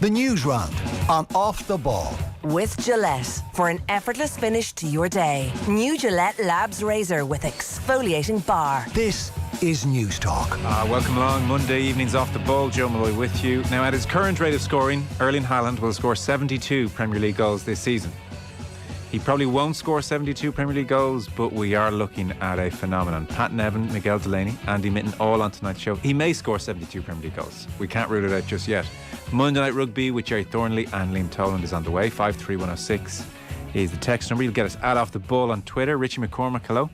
The Newsround on Off the Ball. With Gillette, for an effortless finish to your day. New Gillette Labs Razor with exfoliating bar. This is News Talk. Welcome along. Monday evenings Off the Ball. Joe Molloy with you. Now, at his current rate of scoring, Erling Haaland will score 72 Premier League goals this season. He probably won't score 72 Premier League goals, but we are looking at a phenomenon. Pat Nevin, Miguel Delaney, Andy Mitten, all on tonight's show. He may score 72 Premier League goals. We can't rule it out just yet. Monday Night Rugby with Jerry Thornley and Liam Toland is on the way. 53106 is the text number. You'll get us at Off the Ball on Twitter. Richie McCormack, hello.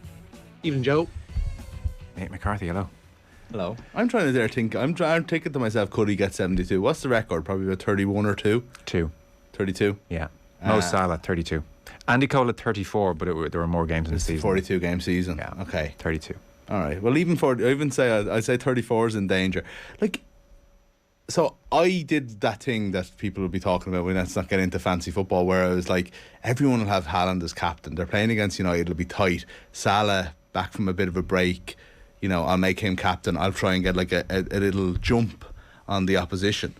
Evening, Joe. Nate McCarthy, hello. Hello. I'm trying to think. I'm thinking to myself, could he get 72? What's the record? Probably about 31 or 2? 32? Yeah. Mo Salah, 32. Andy Cole at 34, but there were more games in the season. 42 game season. Yeah. Okay. 32. All right. Well, I'd say 34 is in danger. So I did that thing that people will be talking about when let's not get into fancy football, where I was like, everyone will have Haaland as captain. They're playing against United, it'll be tight. Salah back from a bit of a break, I'll make him captain. I'll try and get like a little jump on the opposition.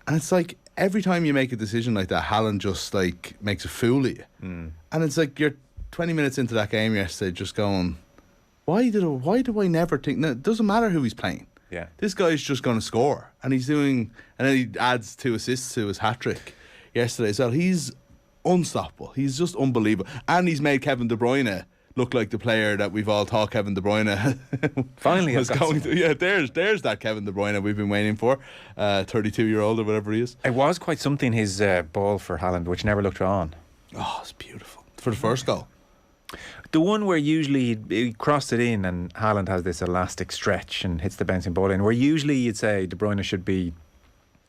And it's like every time you make a decision like that, Haaland just like makes a fool of you. And it's like you're 20 minutes into that game yesterday just going, why do I never think? No, it doesn't matter who he's playing. Yeah. This guy's just going to score. And then he adds 2 assists to his hat-trick yesterday. So he's unstoppable. He's just unbelievable. And he's made Kevin De Bruyne look like the player that we've all thought Kevin De Bruyne finally was going to. Yeah, there's that Kevin De Bruyne we've been waiting for. 32-year-old or whatever he is. It was quite something, his ball for Haaland, which never looked on. Oh, it's beautiful. For the first goal. The one where usually he crossed it in and Haaland has this elastic stretch and hits the bouncing ball in, where usually you'd say De Bruyne should be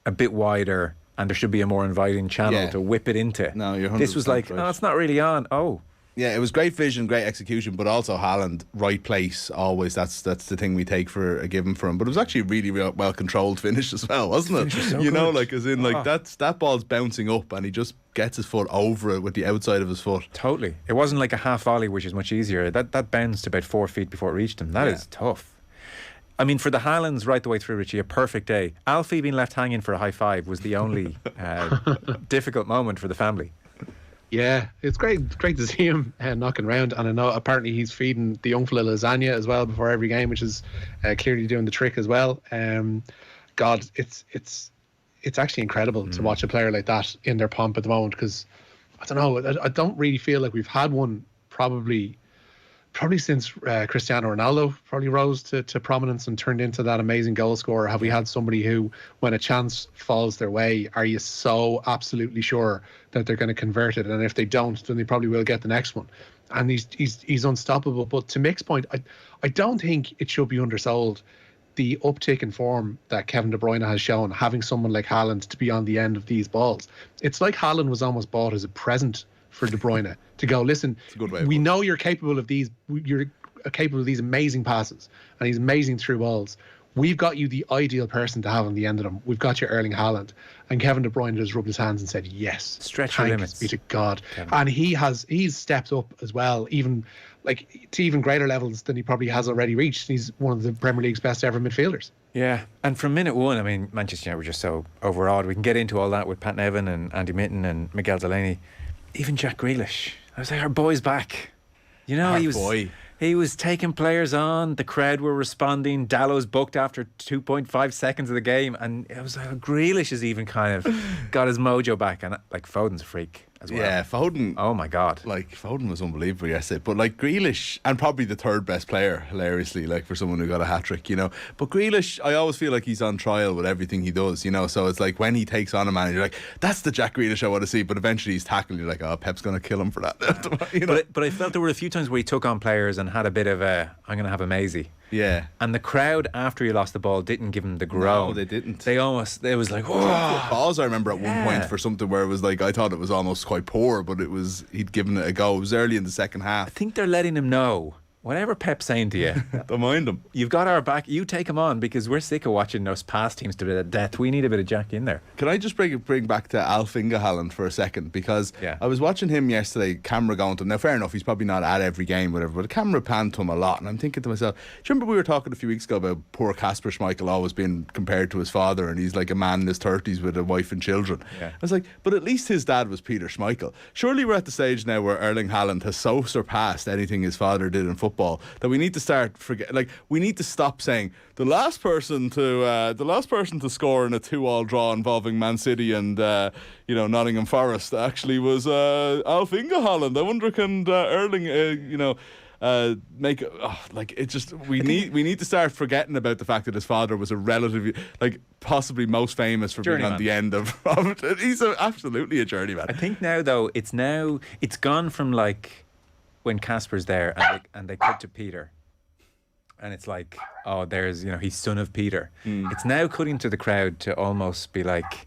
a bit wider and there should be a more inviting channel to whip it into. No, you're 100% This was like, right. it's not really on. Oh. Yeah, it was great vision, great execution, but also Haaland, right place, always. That's the thing we take for a given for him. But it was actually a really well controlled finish as well, wasn't it? So that ball's bouncing up and he just gets his foot over it with the outside of his foot. Totally. It wasn't like a half volley, which is much easier. That bounced about 4 feet before it reached him. That is tough. I mean, for the Haalands right the way through, Richie, a perfect day. Alfie being left hanging for a high five was the only difficult moment for the family. Yeah, it's great to see him knocking around. And I know apparently he's feeding the young fella lasagna as well before every game, which is clearly doing the trick as well. God, it's actually incredible to watch a player like that in their pomp at the moment, because I don't know, I don't really feel like we've had one probably since Cristiano Ronaldo probably rose to prominence and turned into that amazing goal scorer. Have we had somebody who, when a chance falls their way, are you so absolutely sure that they're going to convert it? And if they don't, then they probably will get the next one. And he's unstoppable. But to Mick's point, I don't think it should be undersold, the uptick in form that Kevin De Bruyne has shown, having someone like Haaland to be on the end of these balls. It's like Haaland was almost bought as a present for De Bruyne to go, listen, we know you're capable of these amazing passes and these amazing through balls. We've got you the ideal person to have on the end of them. We've got you Erling Haaland. And Kevin De Bruyne just rubbed his hands and said, yes, stretch your limits. Be to God. Kevin. And he's stepped up as well, even like to even greater levels than he probably has already reached. He's one of the Premier League's best ever midfielders. Yeah, and from minute one, I mean, Manchester United were just so overawed. We can get into all that with Pat Nevin and Andy Mitten and Miguel Delaney. Even Jack Grealish. I was like, our boy's back. He was taking players on. The crowd were responding. Dallow's booked after 2.5 seconds of the game. And it was like, Grealish has even kind of got his mojo back. And like, Foden's a freak as well. Yeah, Foden. Oh my God. Like, Foden was unbelievable yesterday. But like Grealish, and probably the third best player, hilariously, like for someone who got a hat-trick, But Grealish, I always feel like he's on trial with everything he does, So it's like when he takes on a man, you're like, that's the Jack Grealish I want to see. But eventually he's tackled, you're like, oh, Pep's going to kill him for that. But I felt there were a few times where he took on players and had a bit of a, I'm going to have a Maisie. Yeah. And the crowd, after he lost the ball, didn't give him the groan. No, they didn't. It was like, whoa. Pause, I remember at one point for something where it was like, I thought it was almost quite poor, but he'd given it a go. It was early in the second half. I think they're letting him know whatever Pep's saying to you, Don't mind him. you've got our back. You take him on because we're sick of watching those past teams to death. We need a bit of Jack in there. Can I just bring back to Alfie Haaland for a second? Because I was watching him yesterday, camera going to him. Now, fair enough, he's probably not at every game, whatever, but the camera panned to him a lot. And I'm thinking to myself, do you remember we were talking a few weeks ago about poor Kasper Schmeichel always being compared to his father, and he's like a man in his 30s with a wife and children? Yeah. I was like, but at least his dad was Peter Schmeichel. Surely we're at the stage now where Erling Haaland has so surpassed anything his father did in football that we need to start we need to stop saying the last person to score in a 2-2 draw involving Man City and Nottingham Forest actually was Alfie Haaland. I wonder can Erling make it just we need to start forgetting about the fact that his father was a relatively possibly most famous for being on the end of it. He's absolutely a journeyman. I think now though it's gone from like when Casper's there and they cut to Peter. And it's like, oh, there's, he's son of Peter. It's now cutting to the crowd to almost be like,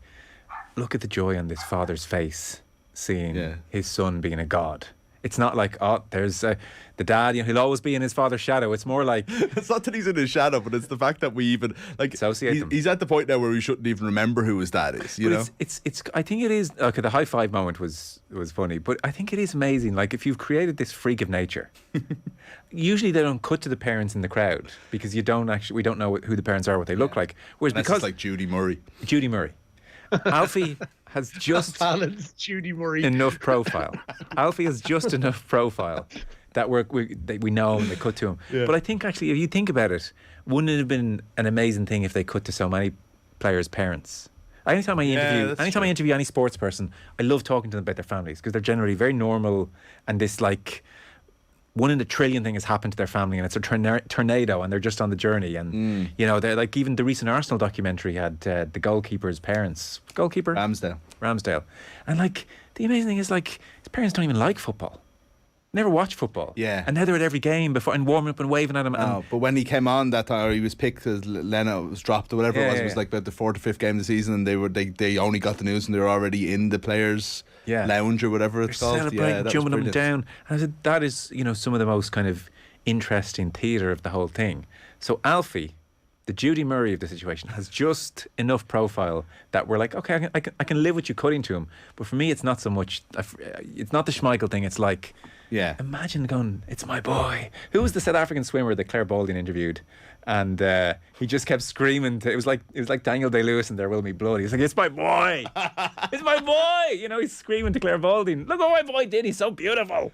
look at the joy on this father's face, seeing his son being a god. It's not like, oh, there's the dad, he'll always be in his father's shadow. It's more like... It's not that he's in his shadow, but it's the fact that we even... associate them. He's at the point now where we shouldn't even remember who his dad is, you know? It's I think it is... Okay, the high five moment was funny, but I think it is amazing. Like, if you've created this freak of nature... Usually they don't cut to the parents in the crowd because we don't know who the parents are, what they look like. Whereas because like Judy Murray. Alfie has just Judy Murray enough profile. Alfie has just enough profile that we know and they cut to him. Yeah. But I think actually, if you think about it, wouldn't it have been an amazing thing if they cut to so many players' parents? Anytime I interview any sports person, I love talking to them about their families because they're generally very normal and this like. 1 in a trillion thing has happened to their family and it's a tornado and they're just on the journey and they're like, even the recent Arsenal documentary had the goalkeeper's parents Ramsdale and like the amazing thing is like his parents don't even like football, never watch football, and now they're at every game before and warming up and waving at him. But when he came on that time, or he was picked as Leno was dropped or whatever it was like about the 4th or 5th game of the season, and they only got the news and they were already in the players' lounge or whatever it's called. Celebrating, jumping up and down. And I said that is some of the most kind of interesting theatre of the whole thing. So Alfie, the Judy Murray of the situation, has just enough profile that we're like, okay, I can live with you cutting to him. But for me, it's not so much. It's not the Schmeichel thing. It's like. Yeah. Imagine going, it's my boy. Who was the South African swimmer that Claire Balding interviewed? And he just kept screaming. It was like Daniel Day-Lewis in There Will Be Blood. He's like, it's my boy. It's my boy. He's screaming to Claire Balding. Look what my boy did. He's so beautiful.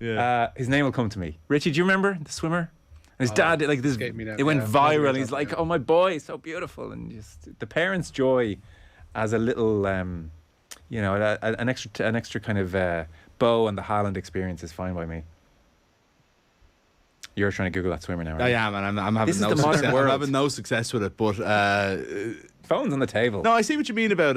Yeah. His name will come to me. Richie, do you remember the swimmer? And his dad, like this, it went viral. He's like, oh, my boy is so beautiful. And just the parents' joy as a little, an extra kind of... Bo and the Haaland experience is fine by me. You're trying to Google that swimmer now, right? I am, and I'm having no success. I'm having no success with it, but phone's on the table. No, I see what you mean about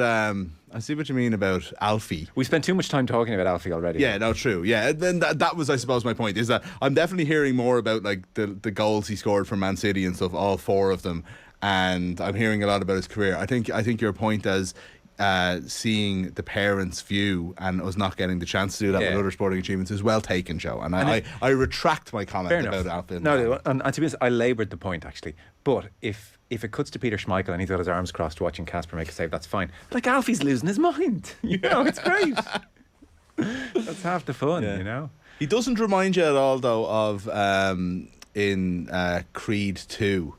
Alfie. We spent too much time talking about Alfie already. Yeah, no, true. Yeah, and then that was, I suppose, my point is that I'm definitely hearing more about like the goals he scored for Man City and stuff, all 4 of them, and I'm hearing a lot about his career. I think your point as seeing the parents' view and us not getting the chance to do that with other sporting achievements is well taken, Joe. And I retract my comment about Alfie. No, and to be honest, I laboured the point actually. But if it cuts to Peter Schmeichel and he's got his arms crossed watching Casper make a save, that's fine. Like Alfie's losing his mind. It's great. That's half the fun, He doesn't remind you at all, though, of in Creed 2.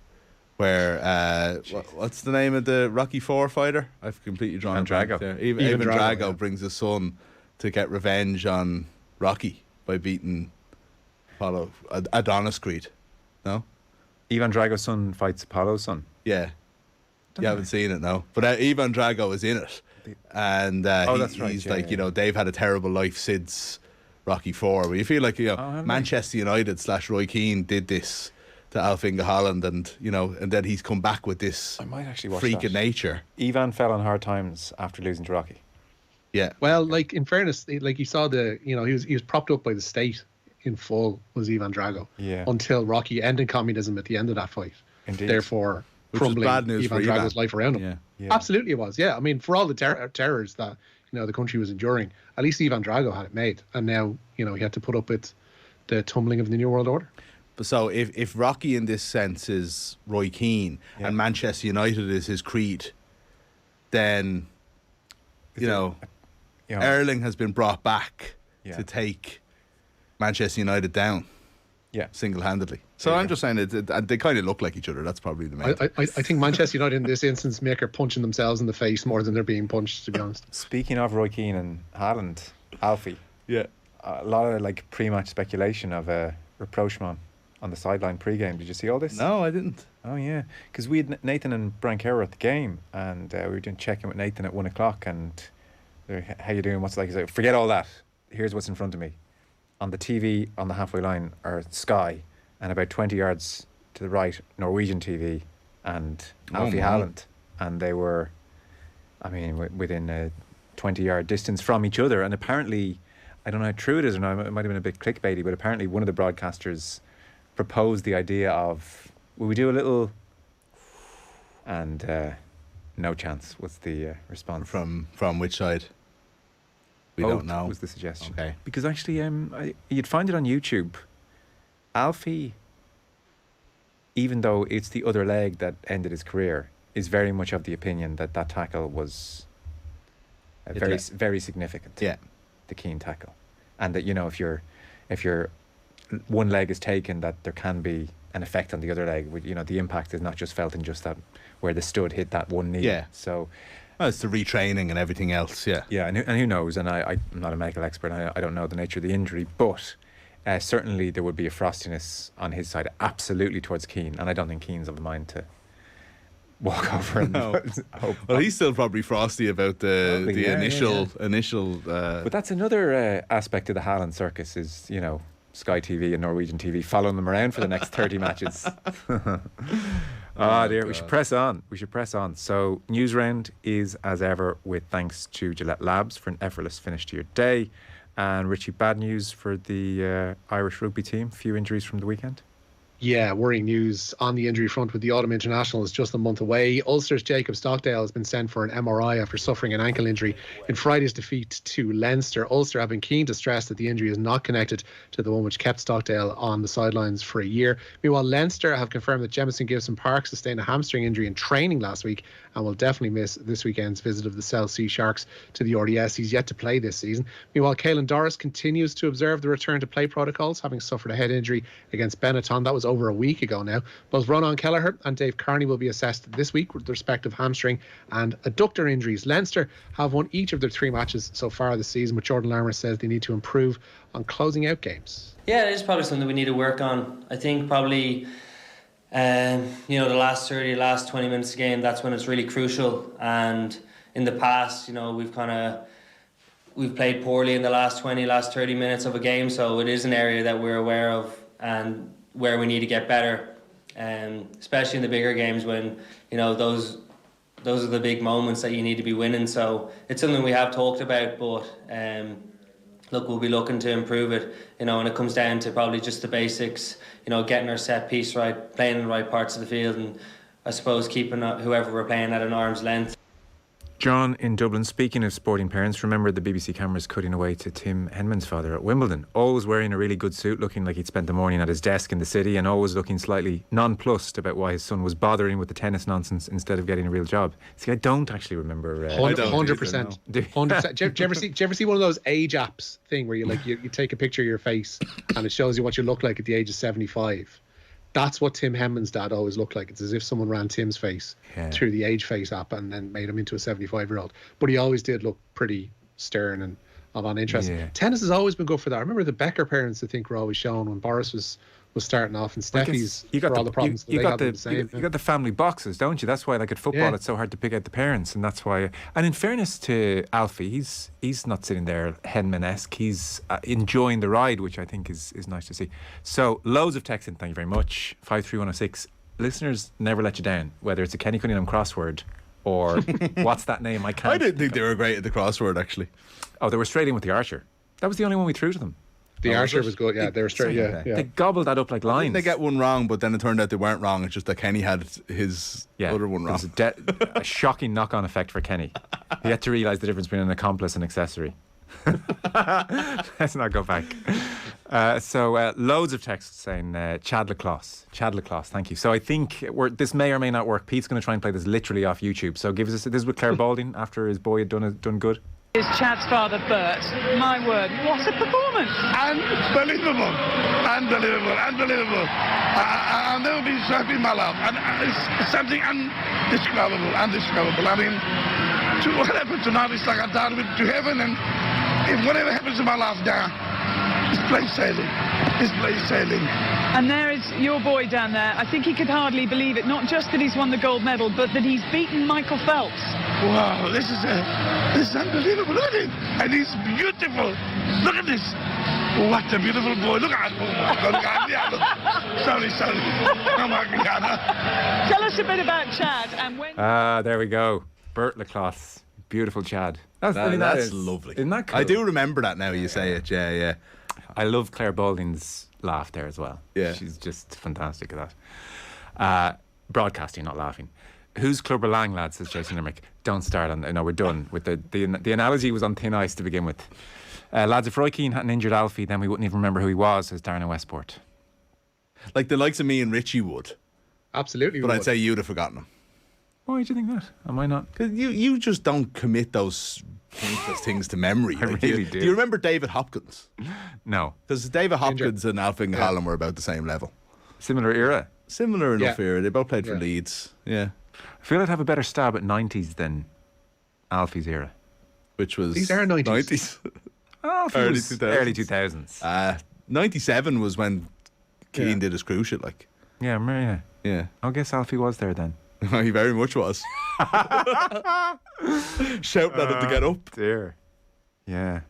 Where what's the name of the Rocky 4 fighter? I've completely drawn Ivan Drago. There. Ivan Drago brings his son to get revenge on Rocky by beating Adonis Creed. No, Ivan Drago's son fights Apollo's son. Yeah, you haven't seen it, no. But Ivan Drago is in it, and that's right. He's they've had a terrible life since Rocky 4. Where you feel like Manchester United / Roy Keane did this to Alfie Haaland, and then he's come back with this freak of nature. Ivan fell on hard times after losing to Rocky. Yeah. Well, like in fairness, like you saw he was propped up by the state in full, was Ivan Drago. Yeah. Until Rocky ended communism at the end of that fight. Indeed. Therefore, crumbling Ivan Drago's life around him. Yeah. Absolutely, it was. Yeah. I mean, for all the terrors that the country was enduring, at least Ivan Drago had it made, and now he had to put up with the tumbling of the New World Order. So if Rocky in this sense is Roy Keane and Manchester United is his creed, then Erling has been brought back to take Manchester United down. Yeah, single-handedly. So I'm just saying they kind of look like each other. That's probably the main. I think Manchester United in this instance, Mick, are punching themselves in the face more than they're being punched. To be honest. Speaking of Roy Keane and Haaland, Alfie. Yeah. A lot of pre-match speculation of rapprochement on the sideline pre-game. Did you see all this? No, I didn't. Oh yeah, because we had Nathan and Brian Kerr at the game, and we were doing check-in with Nathan at 1 o'clock, and how you doing? What's it like? He's like, forget all that. Here's what's in front of me. On the TV on the halfway line are Sky, and about 20 yards to the right, Norwegian TV and Alfie Haaland. And they were, within a 20-yard distance from each other. And apparently, I don't know how true it is or not, it might have been a bit clickbaity, but apparently one of the broadcasters proposed the idea of, will we do a little... And no chance was the response. From which side? We don't know. Was the suggestion. Okay. Because actually, you'd find it on YouTube. Alfie, even though it's the other leg that ended his career, is very much of the opinion that tackle was very significant. Yeah. The Keane tackle. And that, if your one leg is taken, that there can be an effect on the other leg. The impact is not just felt in just that where the stud hit that one knee. Yeah. So... Well, it's the retraining and everything else, yeah. Yeah, and who knows? And I'm not a medical expert. I don't know the nature of the injury, but certainly there would be a frostiness on his side, absolutely towards Keane. And I don't think Keane's of the mind to walk over and Well, he's still probably frosty about the initial. But that's another aspect of the Haaland circus is Sky TV and Norwegian TV following them around for the next 30 matches. Dear, we should press on. So, Newsround is, as ever, with thanks to Gillette Labs for an effortless finish to your day. And Richie, bad news for the Irish rugby team. Few injuries from the weekend. Yeah, worrying news on the injury front with the autumn international is just a month away. Ulster's Jacob Stockdale has been sent for an MRI after suffering an ankle injury in Friday's defeat to Leinster. Ulster have been keen to stress that the injury is not connected to the one which kept Stockdale on the sidelines for a year. Meanwhile, Leinster have confirmed that Jamison Gibson-Park sustained a hamstring injury in training last week and will definitely miss this weekend's visit of the South Sea Sharks to the RDS. He's yet to play this season. Meanwhile, Caelan Doris continues to observe the return to play protocols, having suffered a head injury against Benetton. That was over a week ago now. Both Ronan Kelleher and Dave Carney will be assessed this week with respective hamstring and adductor injuries. Leinster have won each of their 3 matches so far this season, but Jordan Larmour says they need to improve on closing out games. Yeah, it is probably something we need to work on. I think probably the last 20 minutes of the game, that's when it's really crucial. And in the past, we've played poorly in the last 30 minutes of a game, so it is an area that we're aware of and where we need to get better, especially in the bigger games when those are the big moments that you need to be winning. So it's something we have talked about, but we'll be looking to improve it. And it comes down to probably just the basics. Getting our set piece right, playing in the right parts of the field, and I suppose keeping whoever we're playing at an arm's length. John in Dublin, speaking of sporting parents, remember the BBC cameras cutting away to Tim Henman's father at Wimbledon. Always wearing a really good suit, looking like he'd spent the morning at his desk in the city, and always looking slightly nonplussed about why his son was bothering with the tennis nonsense instead of getting a real job. See, I don't actually remember. 100%. 100%. Do you ever see one of those age apps thing where you take a picture of your face and it shows you what you look like at the age of 75? That's what Tim Henman's dad always looked like. It's as if someone ran Tim's face through the Age Face app and then made him into a 75-year-old. But he always did look pretty stern and of uninterest. Yeah. Tennis has always been good for that. I remember the Becker parents, I think, were always shown when Boris was starting off, and Steffi's for all the problems. You got the family boxes, don't you? That's why, at football, it's so hard to pick out the parents, and that's why. And in fairness to Alfie, he's not sitting there Henman-esque. He's enjoying the ride, which I think is nice to see. So loads of texting. Thank you very much. 53106. Listeners never let you down, whether it's a Kenny Cunningham crossword or what's that name? I didn't think they were great at the crossword, actually. Oh, they were straight in with the Archer. That was the only one we threw to them. The Archer was good, yeah. They were straight, yeah. They gobbled that up like lines. Didn't they get one wrong, but then it turned out they weren't wrong. It's just that Kenny had his other one wrong. It was a shocking knock-on effect for Kenny. He had to realise the difference between an accomplice and accessory. Let's not go back. Loads of texts saying Chad Lacrosse, thank you. So I think this may or may not work. Pete's going to try and play this literally off YouTube. So give us this is with Claire Balding after his boy had done good. Is Chad's father Bert. My word, what a performance! Unbelievable. I've never been so happy in my life. And it's something indescribable. I mean, what happened tonight is like I died to heaven, and if whatever happens in my life now, it's plain sailing. And there is your boy down there. I think he could hardly believe it. Not just that he's won the gold medal, but that he's beaten Michael Phelps. Wow, this is unbelievable. Look at him. And he's beautiful. Look at this. What a beautiful boy. Look at him. Sorry. Oh my God. Tell us a bit about Chad and when... There we go. Bert Lacrosse. Beautiful Chad. That's is lovely. Isn't that cool? I do remember that now you say it. Yeah. I love Claire Balding's laugh there as well. Yeah. She's just fantastic at that. Broadcasting, not laughing. Who's Clubber Lang, lad, says Jason Limerick. Don't start on... No, we're done. With the analogy was on thin ice to begin with. Lads, if Roy Keane hadn't injured Alfie, then we wouldn't even remember who he was, says Darren in Westport. Like the likes of me and Richie would. Absolutely. But I'd say you'd have forgotten him. Why do you think that? Am I not? Because you just don't commit those pointless things to memory. I really do. Do you remember David Hopkins? No. Because David Hopkins and Alfie Haaland were about the same level. Similar era? Similar enough era. They both played for Leeds. Yeah. I feel I'd have a better stab at 90s than Alfie's era. Which was... These are 90s. Early 2000s. Early 2000s. 97 was when Keane did his crucial, like. Yeah. Yeah. I guess Alfie was there then. He very much was. Shouting at him to get up. Dear. Yeah.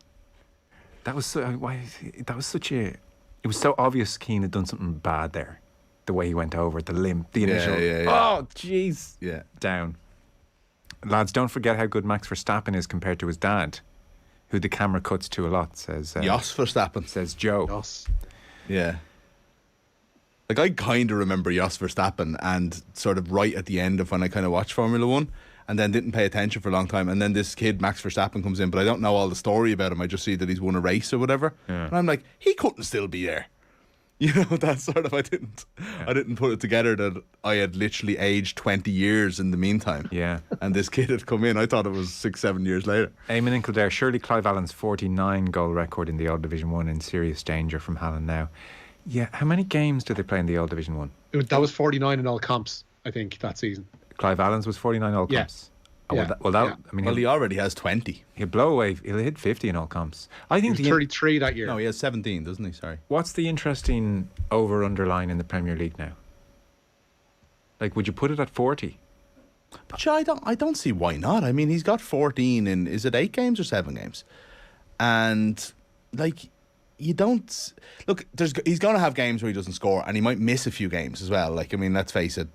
That was such a... It was so obvious Keane had done something bad there. The way he went over, the limp, the initial... Yeah. Oh, jeez. Yeah. Down. Lads, don't forget how good Max Verstappen is compared to his dad, who the camera cuts to a lot, says... Jos Verstappen. Says Joe. Jos. Yeah. Like, I kind of remember Jos Verstappen, and sort of right at the end of when I kind of watched Formula 1, and then didn't pay attention for a long time, and then this kid, Max Verstappen, comes in, but I don't know all the story about him. I just see that he's won a race or whatever. Yeah. And I'm like, he couldn't still be there. You know, that sort of, I didn't put it together that I had literally aged 20 years in the meantime. Yeah. And this kid had come in. I thought it was 6-7 years later. Eamon in Kildare, surely Clive Allen's 49 goal record in the Old Division 1 in serious danger from Haaland now. Yeah, how many games did they play in the Old Division 1? That was 49 in all comps, I think, that season. Clive Allen's was 49 all comps? Oh, yeah. I mean, he already has 20. He'll blow away. He'll hit 50 in all comps. I think he was 33 that year. No, he has 17, doesn't he? Sorry. What's the interesting over-under line in the Premier League now? Like, would you put it at 40? But yeah, I don't see why not. I mean, he's got 14 in, is it 8 games or 7 games? And, like, you don't... Look, he's going to have games where he doesn't score, and he might miss a few games as well. Like, I mean, let's face it,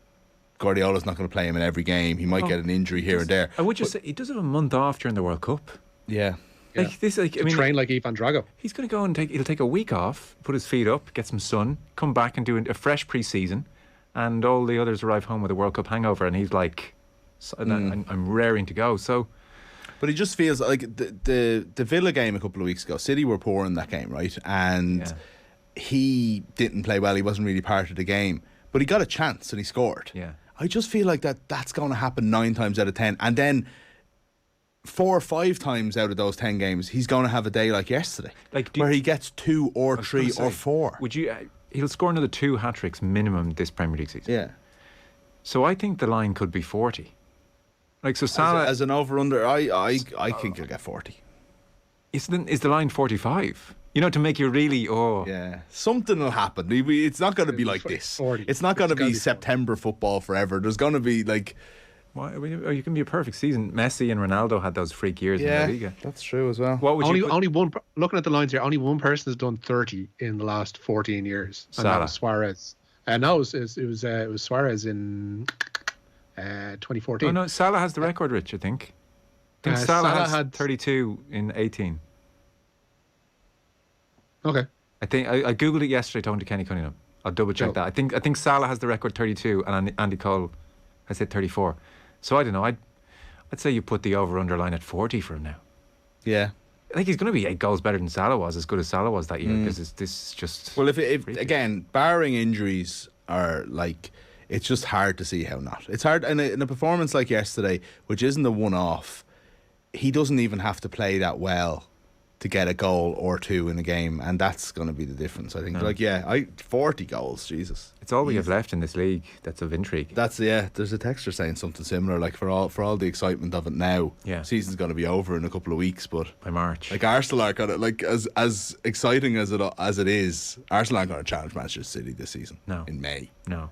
Guardiola's not going to play him in every game. He might get an injury here and there. I would just say, he does have a month off during the World Cup. Yeah. Like this, like I mean, train like Ivan Drago. He's going to go and he'll take a week off, put his feet up, get some sun, come back and do a fresh pre-season, and all the others arrive home with a World Cup hangover, and he's like, I'm raring to go. So, but he just feels like the Villa game a couple of weeks ago. City were poor in that game, right? And he didn't play well. He wasn't really part of the game, but he got a chance and he scored. Yeah. I just feel like that's going to happen 9 times out of 10. And then 4 or 5 times out of those 10 games, he's going to have a day like yesterday, where he gets 2 or 3 or 4. Would you? He'll score another 2 hat-tricks minimum this Premier League season. Yeah. So I think the line could be 40. Like, so Salah... As an over-under, I think he'll get 40. Is the line 45? You know, to make you really, Yeah, something will happen. It's not going to be like this. 40. It's not going to be September football forever. There's going to be like... you can be a perfect season. Messi and Ronaldo had those freak years in La Liga. That's true as well. What would only one, looking at the lines here, only one person has done 30 in the last 14 years. And Salah. that was Suarez. No, it was Suarez in 2014. Oh no, Salah has the record, Rich, I think. Salah had 32 in 18. Okay. I think I googled it yesterday, talking to Kenny Cunningham. I'll double check that. I think Salah has the record 32, and Andy Cole has hit 34. So I don't know. I'd say you put the over-under line at 40 for him now. Yeah. I think he's going to be 8 goals better than Salah was, as good as Salah was that year, because this is just... Well, if again, barring injuries, are like, it's just hard to see how not. It's hard, and in a performance like yesterday, which isn't a one-off, he doesn't even have to play that well to get a goal or two in a game, and that's going to be the difference, I think. No. Like, 40 goals, Jesus. It's all we have left in this league that's of intrigue. There's a texter saying something similar, like for all the excitement of it now, season's going to be over in a couple of weeks, but by March, like Arsenal are going to, like, as exciting as it is, Arsenal aren't going to challenge Manchester City this season. No. In May. No.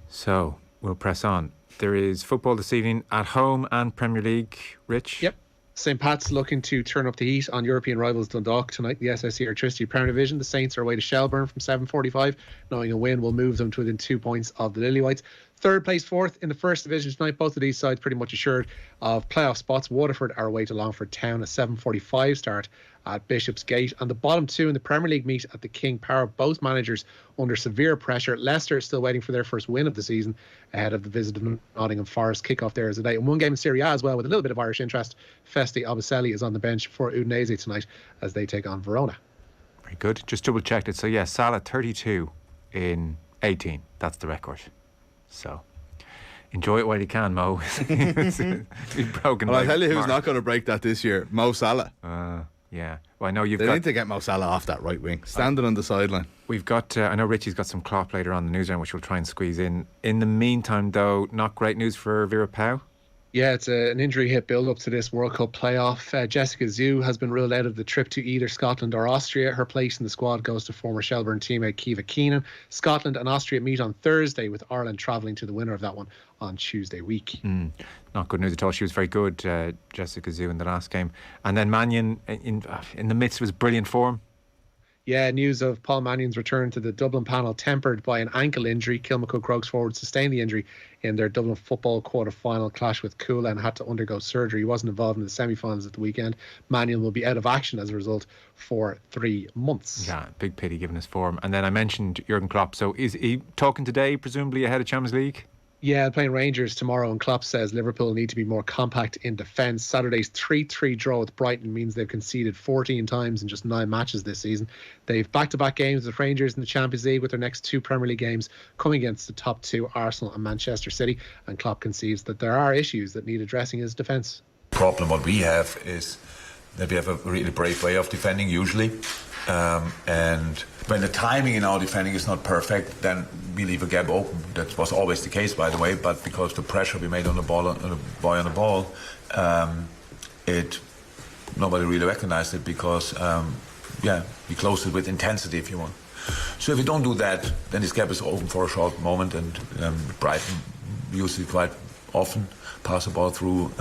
So we'll press on. There is football this evening at home and Premier League. Rich? Yep. St. Pat's looking to turn up the heat on European rivals Dundalk tonight. The SSE Electricity Premier Division. The Saints are away to Shelbourne from 7:45. Knowing a win will move them to within 2 points of the Lilywhites. Third place, fourth in the first division tonight. Both of these sides pretty much assured of playoff spots. Waterford are away to Longford Town, a 7:45 start at Bishopsgate. And the bottom two in the Premier League meet at the King Power. Both managers under severe pressure. Leicester is still waiting for their first win of the season ahead of the visit of Nottingham Forest. Kickoff there is today. And one game in Serie A as well with a little bit of Irish interest. Festi Abicelli is on the bench for Udinese tonight as they take on Verona. Very good. Just double checked it. So yeah, Salah 32 in 18. That's the record. So enjoy it while you can, Mo. He's broken. Well, I'll tell you who's not going to break that this year. Mo Salah. Yeah. Well, I know they need to get Mo Salah off that right wing, standing on the sideline. We've got, I know Richie's got some Klopp later on the Newsround, which we'll try and squeeze in. In the meantime, though, not great news for Vera Pauw. Yeah, it's an injury hit build up to this World Cup playoff. Jessica Zhu has been ruled out of the trip to either Scotland or Austria. Her place in the squad goes to former Shelbourne teammate Kiva Keenan. Scotland and Austria meet on Thursday, with Ireland travelling to the winner of that one on Tuesday week. Not good news at all. She was very good, Jessica Zhu, in the last game. And then Mannion, in the midst of his brilliant form. Yeah, news of Paul Mannion's return to the Dublin panel tempered by an ankle injury. Kilmacud Crokes forward sustained the injury in their Dublin football quarter-final clash with Coola and had to undergo surgery. He wasn't involved in the semi-finals at the weekend. Mannion will be out of action as a result for 3 months. Yeah, big pity given his form. And then I mentioned Jurgen Klopp. So is he talking today, presumably ahead of Champions League? Yeah, playing Rangers tomorrow, and Klopp says Liverpool need to be more compact in defence. Saturday's 3-3 draw with Brighton means they've conceded 14 times in just 9 matches this season. They've back-to-back games with Rangers in the Champions League, with their next 2 Premier League games coming against the top 2, Arsenal and Manchester City. And Klopp concedes that there are issues that need addressing his defence. Problem what we have is that we have a really brave way of defending usually. And when the timing in our defending is not perfect, then we leave a gap open. That was always the case, by the way, but because the pressure we made on the ball, nobody really recognized it because, we closed it with intensity, if you want. So if we don't do that, then this gap is open for a short moment, and Brighton usually quite often pass the ball through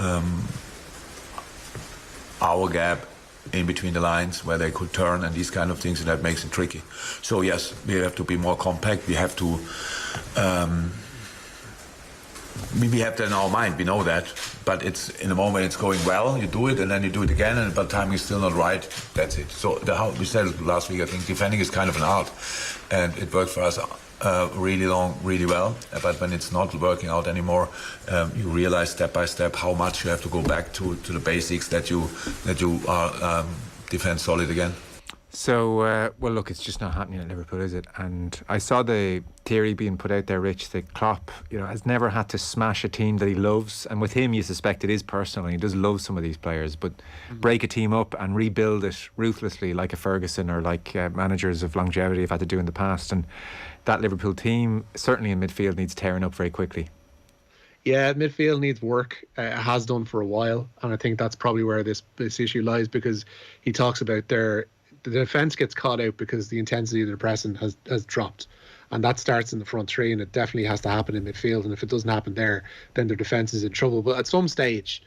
our gap in between the lines where they could turn and these kind of things, and that makes it tricky. So yes, we have to be more compact. We have to we have that in our mind, we know that, but it's in the moment it's going well, you do it and then you do it again, and but timing is still not right. That's it. So we said last week, I think defending is kind of an art, and it worked for us really well, but when it's not working out anymore, you realize step by step how much you have to go back to the basics that you are defense solid again. So, well, look, it's just not happening at Liverpool, is it? And I saw the theory being put out there, Rich, that Klopp, has never had to smash a team that he loves. And with him, you suspect it is personal. He does love some of these players, but break a team up and rebuild it ruthlessly, like a Ferguson or like managers of longevity have had to do in the past. And that Liverpool team, certainly in midfield, needs tearing up very quickly. Yeah, midfield needs work. It has done for a while, and I think that's probably where this issue lies, because he talks about the defence gets caught out because the intensity of their pressing has dropped, and that starts in the front three, and it definitely has to happen in midfield. And if it doesn't happen there, then their defence is in trouble. But at some stage,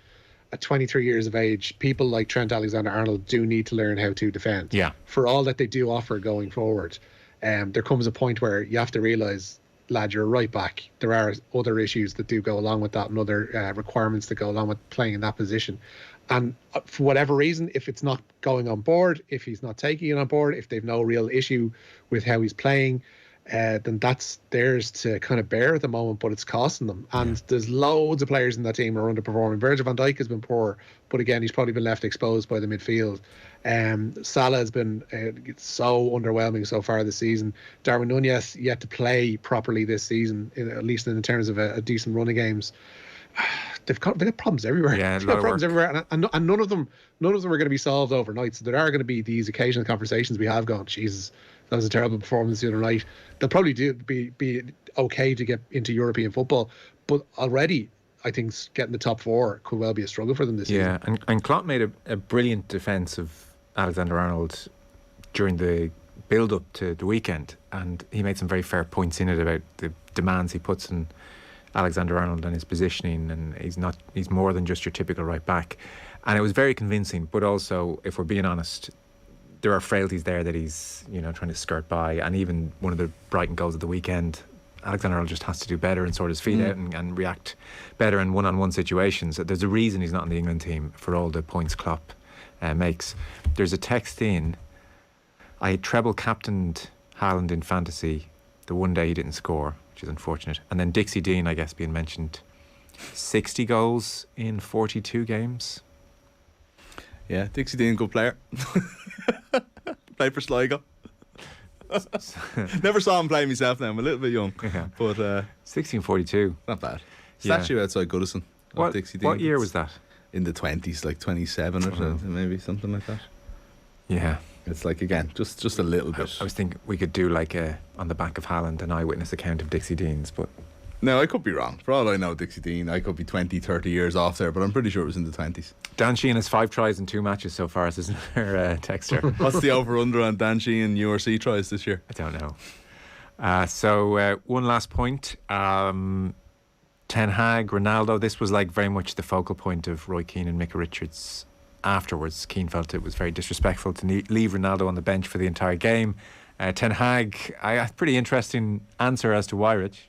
at 23 years of age, people like Trent Alexander-Arnold do need to learn how to defend. Yeah. For all that they do offer going forward, there comes a point where you have to realise, lad, you're a right back. There are other issues that do go along with that, and other requirements that go along with playing in that position. And for whatever reason, if it's not going on board, if he's not taking it on board, if they've no real issue with how he's playing, then that's theirs to kind of bear at the moment, but it's costing them. And there's loads of players in that team who are underperforming. Virgil van Dijk has been poor, but again, he's probably been left exposed by the midfield. Salah has been so underwhelming so far this season. Darwin Núñez yet to play properly this season, at least in terms of a decent run of games. They've got problems everywhere. Yeah, they've got problems everywhere, and none of them are going to be solved overnight. So there are going to be these occasional conversations we have gone, Jesus, that was a terrible performance the other night. They'll probably be okay to get into European football, but already I think getting the top 4 could well be a struggle for them this season. Yeah, and Klopp made a brilliant defence of Alexander-Arnold during the build-up to the weekend, and he made some very fair points in it about the demands he puts on Alexander-Arnold and his positioning, and he's more than just your typical right back. And it was very convincing, but also, if we're being honest, there are frailties there that he's trying to skirt by. And even one of the Brighton goals of the weekend, Alexander-Arnold just has to do better and sort his feet out and react better in one-on-one situations. There's a reason he's not in the England team for all the points Klopp makes. There's a text in, I treble captained Haaland in fantasy the one day he didn't score, which is unfortunate. And then Dixie Dean, I guess, being mentioned, 60 goals in 42 games. Yeah, Dixie Dean, good player. Played for Sligo. Never saw him play myself now. I'm a little bit young. Yeah. But 1642. Not bad. Statue outside Goodison of Dixie Dean. What year was that? In the 20s, like 27 or something, maybe, something like that. Yeah. It's like, again, just a little bit. I was thinking we could do like on the back of Haaland, an eyewitness account of Dixie Dean's, but... No, I could be wrong. For all I know, Dixie Dean, I could be 20, 30 years off there, but I'm pretty sure it was in the 20s. Dan Sheehan has 5 tries in 2 matches so far, says another texter. What's the over-under on Dan Sheehan URC tries this year? I don't know. So one last point. Ten Hag, Ronaldo, this was like very much the focal point of Roy Keane and Mick Richards afterwards. Keane felt it was very disrespectful to leave Ronaldo on the bench for the entire game. Ten Hag, a pretty interesting answer as to why, Rich.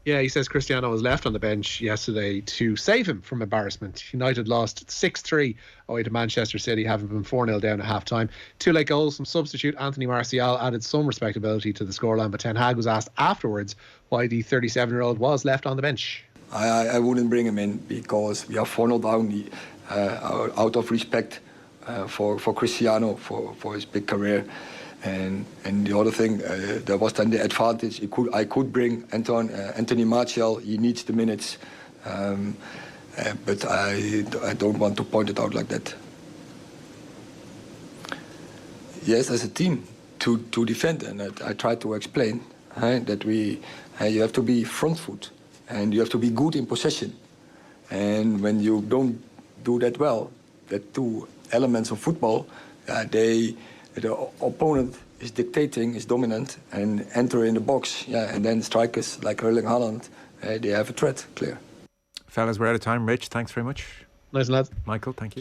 Yeah, he says Cristiano was left on the bench yesterday to save him from embarrassment. United lost 6-3 away to Manchester City, having been 4-0 down at half-time. 2 late goals from substitute Anthony Martial added some respectability to the scoreline, but Ten Hag was asked afterwards why the 37-year-old was left on the bench. I wouldn't bring him in because we are 4-0 down, out of respect for Cristiano, for his big career. And the other thing, there was then the advantage. I could bring Anthony Martial. He needs the minutes, but I don't want to point it out like that. Yes, as a team to defend, and I try to explain that you have to be front foot and you have to be good in possession. And when you don't do that well, that 2 elements of football, the opponent is dictating, is dominant, and enter in the box. Yeah, and then strikers like Erling Haaland, they have a threat, clear. Fellas, we're out of time. Rich, thanks very much. Nice, lads. Michael, thank you.